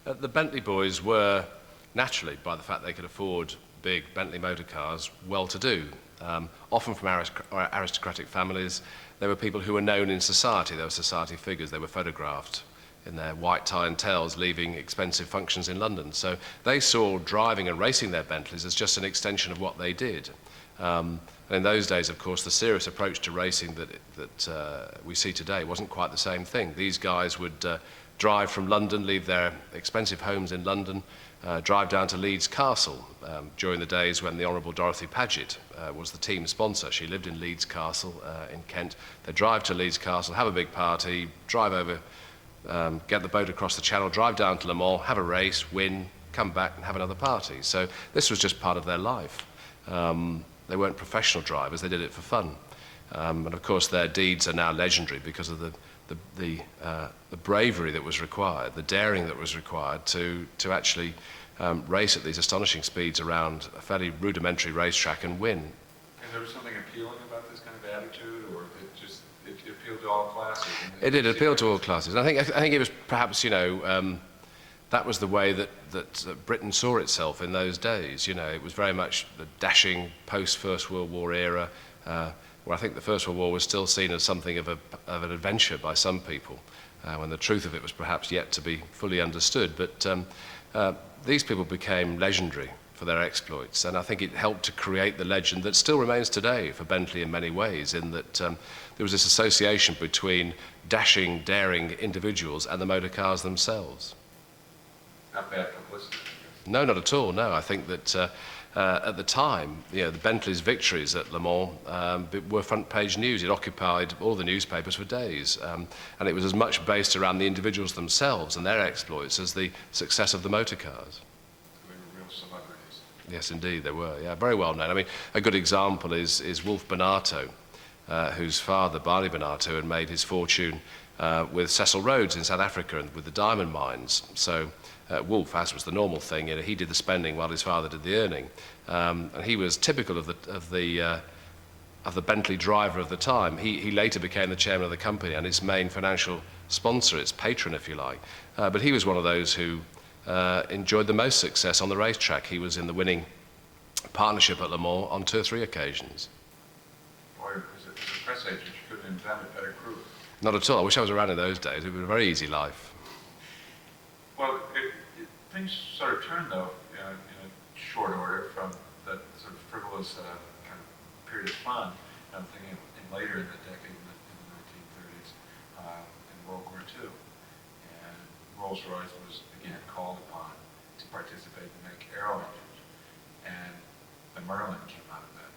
The Bentley Boys were, naturally, by the fact they could afford big Bentley motor cars, well-to-do. Often from aristocratic families. They were people who were known in society. They were society figures. They were photographed in their white tie and tails, leaving expensive functions in London. So they saw driving and racing their Bentleys as just an extension of what they did. And in those days, of course, the serious approach to racing that we see today wasn't quite the same thing. These guys would drive from London, leave their expensive homes in London, drive down to Leeds Castle during the days when the Honourable Dorothy Paget was the team sponsor. She lived in Leeds Castle in Kent. They'd drive to Leeds Castle, have a big party, drive over, get the boat across the channel, drive down to Le Mans, have a race, win, come back and have another party. So this was just part of their life. They weren't professional drivers, they did it for fun. And of course their deeds are now legendary because of the bravery that was required, the daring that was required to actually race at these astonishing speeds around a fairly rudimentary racetrack and win. And there was something appealing about this kind of attitude, or it appealed to all classes? It did appeal to all classes. And I think it was perhaps, you know, that was the way that Britain saw itself in those days. You know, it was very much the dashing post-First World War era, where I think the First World War was still seen as something of an adventure by some people, when the truth of it was perhaps yet to be fully understood. But these people became legendary for their exploits, and I think it helped to create the legend that still remains today for Bentley in many ways, in that there was this association between dashing, daring individuals and the motor cars themselves. Not bad publicity. No, not at all. No, I think that at the time, you know, the Bentley's victories at Le Mans were front-page news. It occupied all the newspapers for days, and it was as much based around the individuals themselves and their exploits as the success of the motor cars. They were real celebrities. Yes, indeed, they were. Yeah, very well known. I mean, a good example is Woolf Barnato, whose father, Barney Barnato, had made his fortune with Cecil Rhodes in South Africa and with the diamond mines. So Woolf, as was the normal thing, you know, he did the spending while his father did the earning, and he was typical of the Bentley driver of the time. He later became the chairman of the company and its main financial sponsor, its patron, if you like. But he was one of those who enjoyed the most success on the racetrack. He was in the winning partnership at Le Mans on 2 or 3 occasions. Boy, as a press agent, you couldn't invent a better crew. Not at all. I wish I was around in those days. It would be a very easy life. Well, things sort of turned, though, in a short order from that sort of frivolous kind of period of fun. I'm thinking later in the decade, in the 1930s, in World War II. And Rolls-Royce was again called upon to participate and make aero engines. And the Merlin came out of that.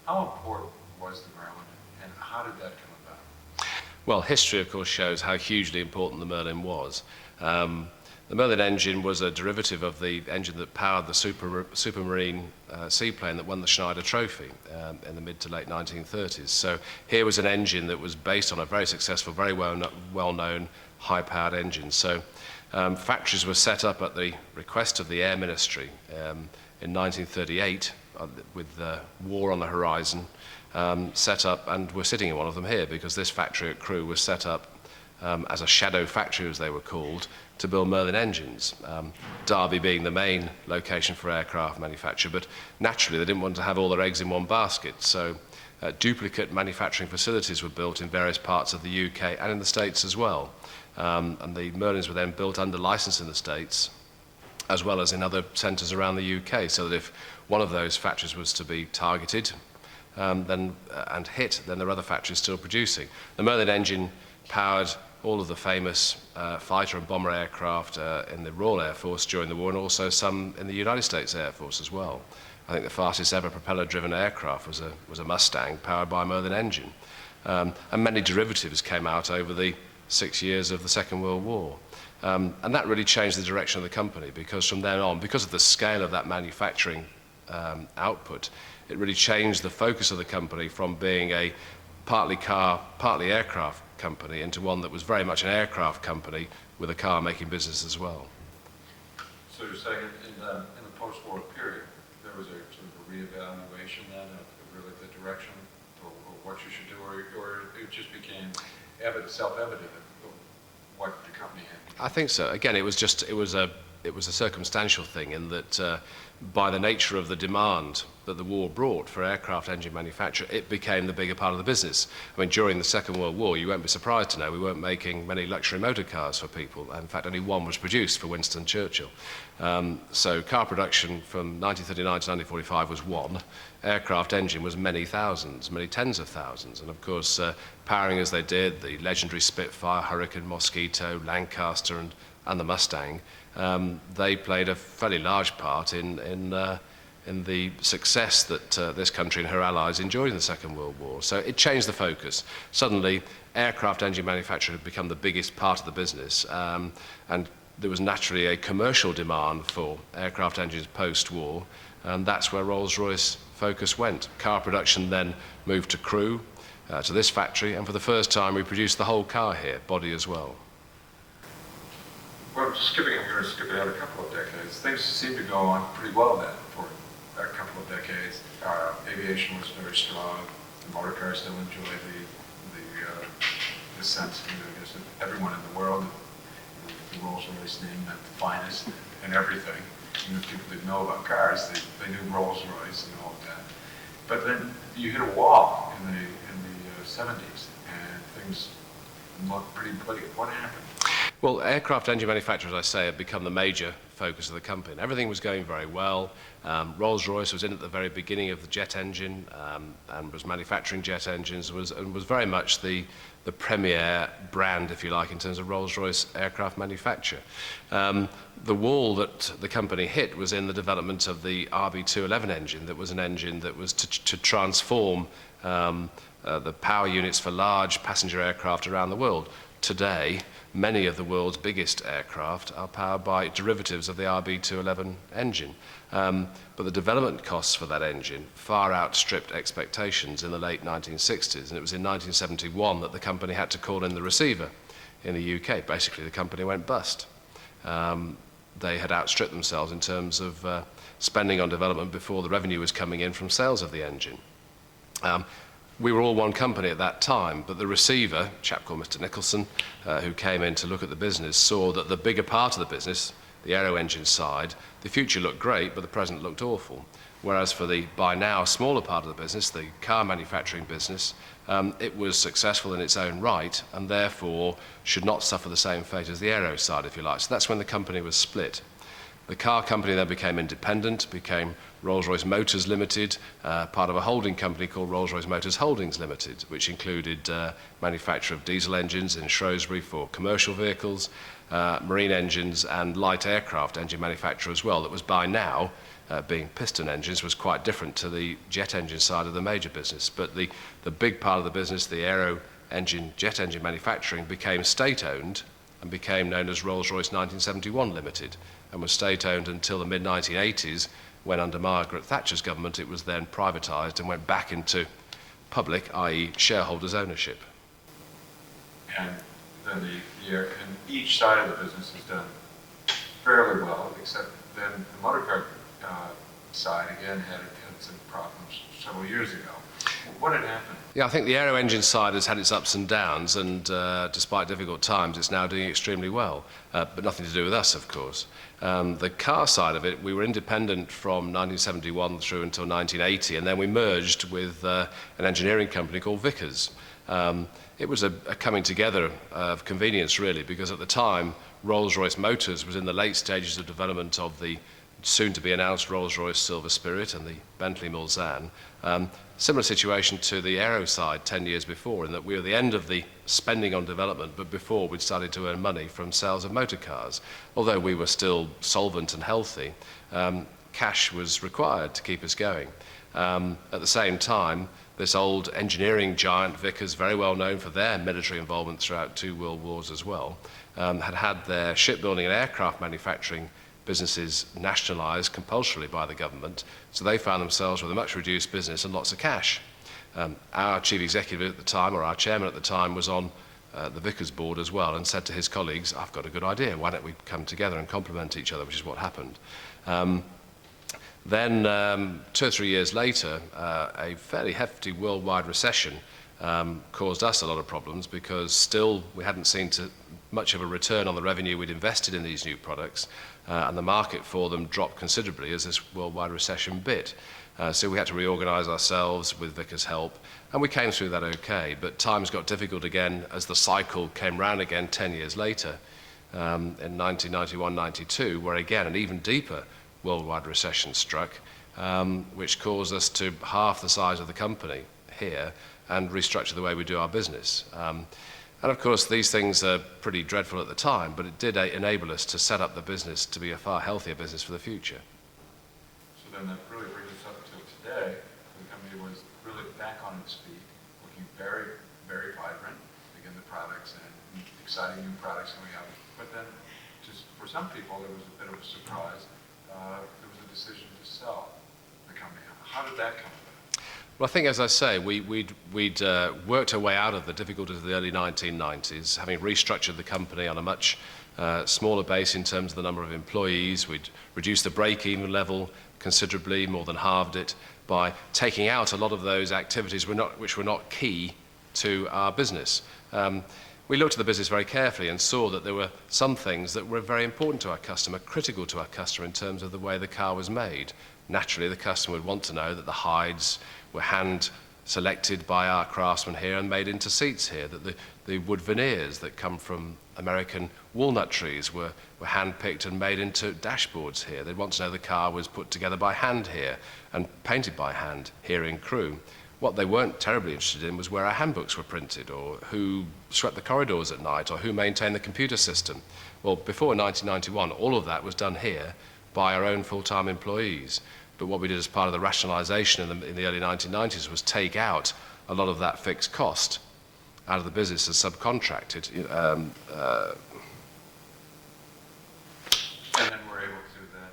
How important was the Merlin, and how did that come about? Well, history, of course, shows how hugely important the Merlin was. The Merlin engine was a derivative of the engine that powered the Supermarine seaplane that won the Schneider Trophy in the mid to late 1930s. So here was an engine that was based on a very successful, very well-known, high-powered engine. So factories were set up at the request of the Air Ministry in 1938, with war on the horizon, set up, and we're sitting in one of them here because this factory at Crewe was set up as a shadow factory, as they were called, to build Merlin engines. Derby being the main location for aircraft manufacture, but naturally they didn't want to have all their eggs in one basket, so duplicate manufacturing facilities were built in various parts of the UK and in the States as well. And the Merlins were then built under license in the States, as well as in other centres around the UK, so that if one of those factories was to be targeted and hit, then there are other factories still producing. The Merlin engine powered all of the famous fighter and bomber aircraft in the Royal Air Force during the war, and also some in the United States Air Force as well. I think the fastest ever propeller-driven aircraft was a Mustang powered by a Merlin engine. And many derivatives came out over the 6 years of the Second World War. And that really changed the direction of the company, because from then on, because of the scale of that manufacturing output, it really changed the focus of the company from being a partly car, partly aircraft company into one that was very much an aircraft company with a car-making business as well. So you're saying in the post-war period, there was a sort of a reevaluation then of really the direction or what you should do, or it just became self-evident of what the company had? I think so. Again, it was it was a circumstantial thing in that by the nature of the demand that the war brought for aircraft engine manufacture, it became the bigger part of the business. I mean, during the Second World War, you won't be surprised to know we weren't making many luxury motor cars for people. In fact, only one was produced for Winston Churchill. So car production from 1939 to 1945 was one. Aircraft engine was many thousands, many tens of thousands. And of course, powering as they did, the legendary Spitfire, Hurricane, Mosquito, Lancaster, and the Mustang, they played a fairly large part in the success that this country and her allies enjoyed in the Second World War. So it changed the focus. Suddenly, aircraft engine manufacture had become the biggest part of the business, and there was naturally a commercial demand for aircraft engines post-war, and that's where Rolls-Royce focus went. Car production then moved to Crewe, to this factory, and for the first time we produced the whole car here, body as well. Well, skipping out a couple of decades, things seemed to go on pretty well then for a couple of decades. Aviation was very strong. The motor car still enjoyed the sense, I guess, of everyone in the world. The Rolls-Royce name meant the finest and everything. Even if people didn't know about cars, they knew Rolls-Royce and all of that. But then you hit a wall in the 70s, and things looked pretty bleak. What happened? Well, aircraft engine manufacture, as I say, had become the major focus of the company. And everything was going very well. Rolls-Royce was in at the very beginning of the jet engine and was manufacturing jet engines and was very much the premier brand, if you like, in terms of Rolls-Royce aircraft manufacture. The wall that the company hit was in the development of the RB211 engine. That was an engine that was to transform the power units for large passenger aircraft around the world. Today, many of the world's biggest aircraft are powered by derivatives of the RB211 engine. But the development costs for that engine far outstripped expectations in the late 1960s, and it was in 1971 that the company had to call in the receiver in the UK. Basically, the company went bust. They had outstripped themselves in terms of spending on development before the revenue was coming in from sales of the engine. We were all one company at that time, but the receiver, a chap called Mr. Nicholson, who came in to look at the business, saw that the bigger part of the business, the aero engine side, the future looked great, but the present looked awful. Whereas for the, by now, smaller part of the business, the car manufacturing business, it was successful in its own right, and therefore should not suffer the same fate as the aero side, if you like. So that's when the company was split. The car company then became independent, became Rolls-Royce Motors Limited, part of a holding company called Rolls-Royce Motors Holdings Limited, which included manufacture of diesel engines in Shrewsbury for commercial vehicles, marine engines and light aircraft engine manufacture as well, that was by now, being piston engines, was quite different to the jet engine side of the major business. But the big part of the business, the aero engine, jet engine manufacturing, became state-owned and became known as Rolls-Royce 1971 Limited, and was state-owned until the mid-1980s, when under Margaret Thatcher's government it was then privatised and went back into public, i.e. shareholders' ownership. And then and each side of the business has done fairly well, except then the motor car side again had some problems several years ago. What had happened? Yeah, I think the aero engine side has had its ups and downs, and despite difficult times, it's now doing extremely well, but nothing to do with us, of course. The car side of it, we were independent from 1971 through until 1980, and then we merged with an engineering company called Vickers. It was a coming together of convenience, really, because at the time, Rolls-Royce Motors was in the late stages of development of the soon-to-be announced Rolls-Royce Silver Spirit and the Bentley Mulsanne. Similar situation to the aero side 10 years before, in that we were at the end of the spending on development, but before we'd started to earn money from sales of motor cars. Although we were still solvent and healthy, cash was required to keep us going. At the same time, this old engineering giant, Vickers, very well known for their military involvement throughout 2 world wars as well, had their shipbuilding and aircraft manufacturing businesses nationalised compulsorily by the government, so they found themselves with a much reduced business and lots of cash. Our chief executive at the time, or our chairman at the time, was on the Vickers board as well, and said to his colleagues, I've got a good idea, why don't we come together and complement each other, which is what happened. Then 2 or 3 years later, a fairly hefty worldwide recession caused us a lot of problems, because still we hadn't much of a return on the revenue we'd invested in these new products, and the market for them dropped considerably as this worldwide recession bit. So we had to reorganize ourselves with Vickers' help, and we came through that okay. But times got difficult again as the cycle came round again 10 years later, in 1991-92, where again an even deeper worldwide recession struck, which caused us to halve the size of the company here and restructure the way we do our business. And of course, these things are pretty dreadful at the time, but it did enable us to set up the business to be a far healthier business for the future. So then that really brings us up to today. The company was really back on its feet, looking very, very vibrant, again, the products and exciting new products coming out. But then, just for some people, there was a bit of a surprise. There was a decision to sell the company. How did that come about? Well, I think, as I say, we'd worked our way out of the difficulties of the early 1990s, having restructured the company on a much smaller base in terms of the number of employees. We'd reduced the break-even level considerably, more than halved it, by taking out a lot of those activities which were not key to our business. We looked at the business very carefully and saw that there were some things that were very important to our customer, critical to our customer in terms of the way the car was made. Naturally, the customer would want to know that the hides were hand selected by our craftsmen here and made into seats here, that the wood veneers that come from American walnut trees were hand-picked and made into dashboards here. They'd want to know the car was put together by hand here and painted by hand here in Crewe. What they weren't terribly interested in was where our handbooks were printed, or who swept the corridors at night, or who maintained the computer system. Well, before 1991, all of that was done here by our own full-time employees. But what we did as part of the rationalization in the early 1990s was take out a lot of that fixed cost out of the business as subcontracted. And then we're able to then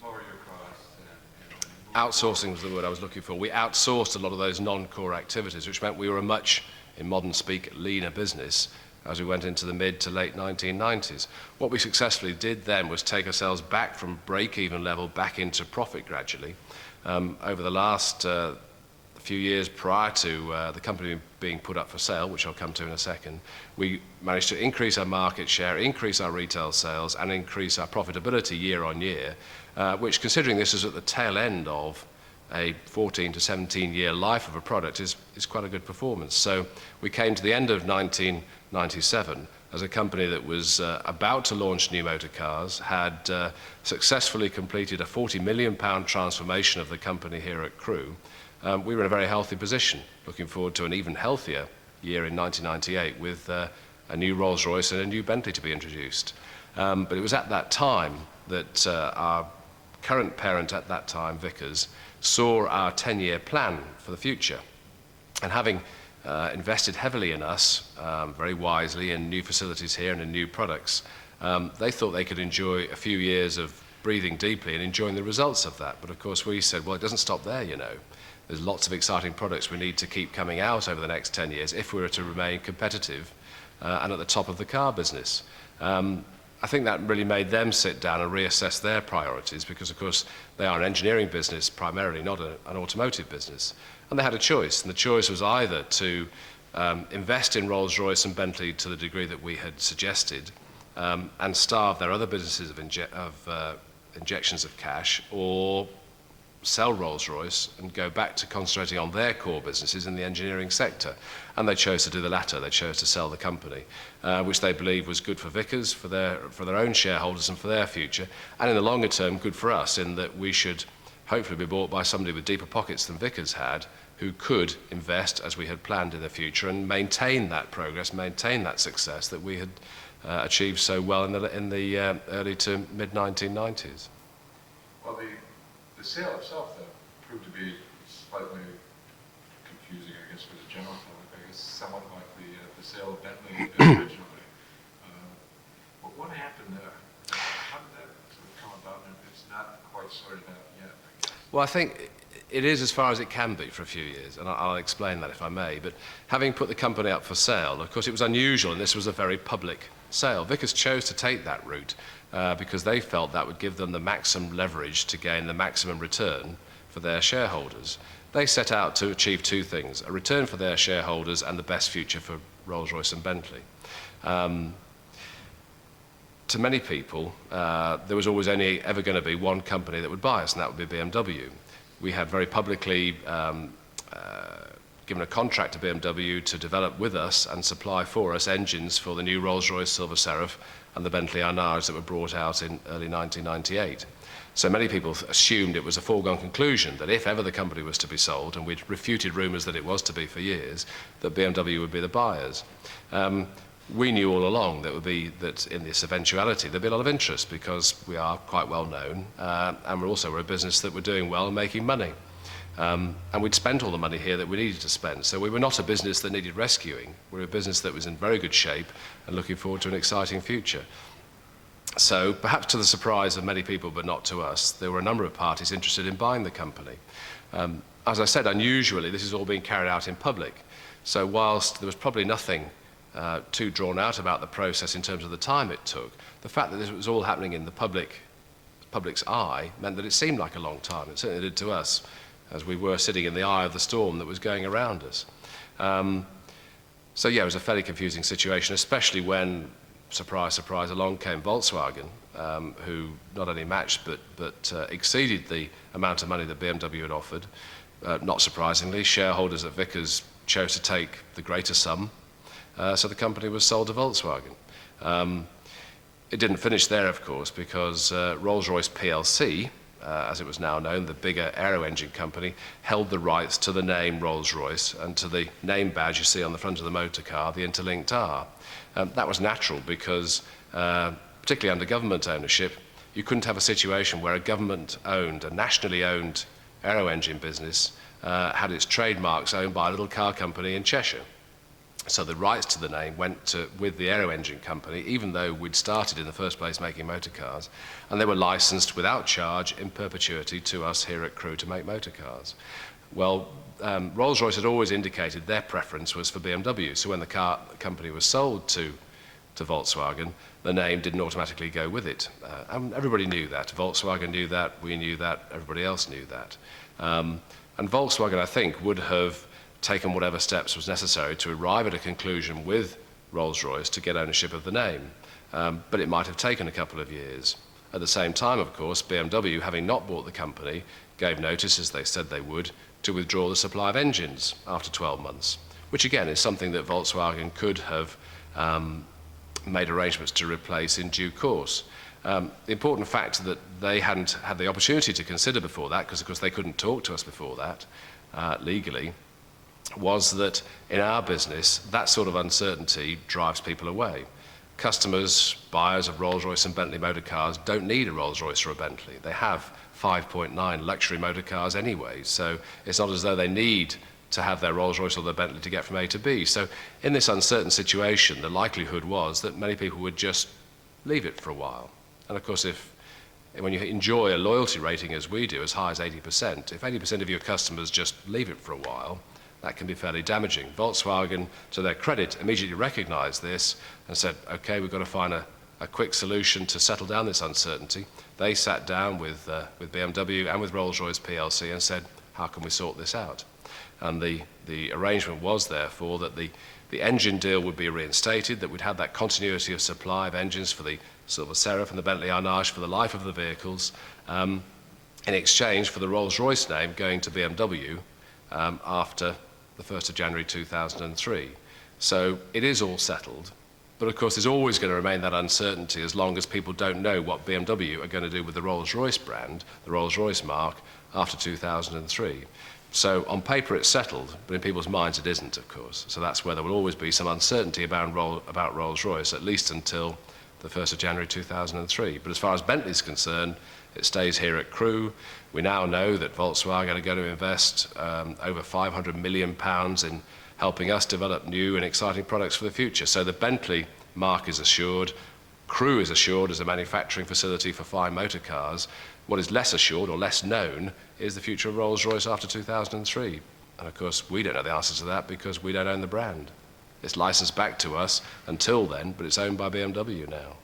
lower your costs and Outsourcing was the word I was looking for. We outsourced a lot of those non-core activities, which meant we were a much, in modern speak, leaner business as we went into the mid to late 1990s. What we successfully did then was take ourselves back from break-even level back into profit gradually. Over the last few years prior to the company being put up for sale, which I'll come to in a second, we managed to increase our market share, increase our retail sales, and increase our profitability year on year, which, considering this is at the tail end of a 14 to 17 year life of a product, is quite a good performance. So we came to the end of 1997 as a company that was about to launch new motor cars, had successfully completed a £40 million transformation of the company here at Crewe. We were in a very healthy position, looking forward to an even healthier year in 1998 with a new Rolls-Royce and a new Bentley to be introduced. But it was at that time that our current parent at that time, Vickers, saw our 10-year plan for the future. And having invested heavily in us, very wisely, in new facilities here and in new products, they thought they could enjoy a few years of breathing deeply and enjoying the results of that. But of course we said, well, it doesn't stop there, you know. There's lots of exciting products we need to keep coming out over the next 10 years if we were to remain competitive and at the top of the car business. I think that really made them sit down and reassess their priorities because, of course, they are an engineering business primarily, not an automotive business. And they had a choice, and the choice was either to invest in Rolls-Royce and Bentley to the degree that we had suggested and starve their other businesses of injections of cash, or sell Rolls-Royce and go back to concentrating on their core businesses in the engineering sector. And they chose to do the latter. They chose to sell the company, which they believed was good for Vickers, for their own shareholders and for their future, and in the longer term, good for us, in that we should hopefully be bought by somebody with deeper pockets than Vickers had, who could invest as we had planned in the future and maintain that progress, maintain that success that we had achieved so well in the early to mid-1990s. Well, the sale itself, though, proved to be slightly confusing, I guess, for the general public. I guess somewhat like the sale of Bentley originally. But what happened there? How did that sort of come about? And it's not quite sorted out yet, I guess. Well, I think it is as far as it can be for a few years, and I'll explain that if I may. But having put the company up for sale, of course, it was unusual, and this was a very public sale. Vickers chose to take that route because they felt that would give them the maximum leverage to gain the maximum return for their shareholders. They set out to achieve two things: a return for their shareholders and the best future for Rolls-Royce and Bentley. To many people, there was always only ever going to be one company that would buy us, and that would be BMW. We had very publicly given a contract to BMW to develop with us and supply for us engines for the new Rolls-Royce Silver Seraph and the Bentley Arnage that were brought out in early 1998. So many people assumed it was a foregone conclusion that if ever the company was to be sold, and we'd refuted rumours that it was to be for years, that BMW would be the buyers. We knew all along that in this eventuality there'd be a lot of interest because we are quite well known, and we're a business that were doing well and making money. And we'd spent all the money here that we needed to spend. So we were not a business that needed rescuing. We were a business that was in very good shape and looking forward to an exciting future. So perhaps to the surprise of many people, but not to us, there were a number of parties interested in buying the company. As I said, unusually, this is all being carried out in public. So whilst there was probably nothing too drawn out about the process in terms of the time it took, the fact that this was all happening in the public's eye meant that it seemed like a long time. It certainly did to us, as we were sitting in the eye of the storm that was going around us. So yeah, it was a fairly confusing situation, especially when, surprise, surprise, along came Volkswagen, who not only matched but exceeded the amount of money that BMW had offered. Not surprisingly, shareholders at Vickers chose to take the greater sum, so the company was sold to Volkswagen. It didn't finish there, of course, because Rolls-Royce PLC, as it was now known, the bigger aero engine company, held the rights to the name Rolls-Royce and to the name badge you see on the front of the motor car, the interlinked R. That was natural because, particularly under government ownership, you couldn't have a situation where a government-owned, a nationally owned aero engine business had its trademarks owned by a little car company in Cheshire. So the rights to the name went with the aero engine company, even though we'd started in the first place making motor cars, and they were licensed without charge in perpetuity to us here at Crewe to make motor cars. Well, Rolls-Royce had always indicated their preference was for BMW, so when the car company was sold to Volkswagen, the name didn't automatically go with it. And everybody knew that. Volkswagen knew that, we knew that, everybody else knew that. And Volkswagen, I think, would have taken whatever steps was necessary to arrive at a conclusion with Rolls-Royce to get ownership of the name. But it might have taken a couple of years. At the same time, of course, BMW, having not bought the company, gave notice, as they said they would, to withdraw the supply of engines after 12 months, which again is something that Volkswagen could have made arrangements to replace in due course. The important fact that they hadn't had the opportunity to consider before that, because of course they couldn't talk to us before that legally, was that in our business, that sort of uncertainty drives people away. Customers, buyers of Rolls-Royce and Bentley motor cars don't need a Rolls-Royce or a Bentley. They have 5.9 luxury motor cars anyway, so it's not as though they need to have their Rolls-Royce or their Bentley to get from A to B. So in this uncertain situation, the likelihood was that many people would just leave it for a while. And of course, when you enjoy a loyalty rating as we do, as high as 80%, if 80% of your customers just leave it for a while, that can be fairly damaging. Volkswagen, to their credit, immediately recognized this and said, okay, we've got to find a quick solution to settle down this uncertainty. They sat down with BMW and with Rolls-Royce PLC and said, how can we sort this out? And the arrangement was, therefore, that the engine deal would be reinstated, that we'd have that continuity of supply of engines for the Silver Seraph and the Bentley Arnage for the life of the vehicles, in exchange for the Rolls-Royce name going to BMW after the 1st of January 2003. So it is all settled, but of course there's always going to remain that uncertainty as long as people don't know what BMW are going to do with the Rolls-Royce brand, the Rolls-Royce mark, after 2003. So on paper it's settled, but in people's minds it isn't, of course. So that's where there will always be some uncertainty about Rolls-Royce, at least until the 1st of January 2003. But as far as Bentley's concerned, it stays here at Crewe. We now know that Volkswagen are going to invest over £500 million in helping us develop new and exciting products for the future. So the Bentley mark is assured. Crewe is assured as a manufacturing facility for fine motor cars. What is less assured or less known is the future of Rolls-Royce after 2003. And of course, we don't know the answer to that because we don't own the brand. It's licensed back to us until then, but it's owned by BMW now.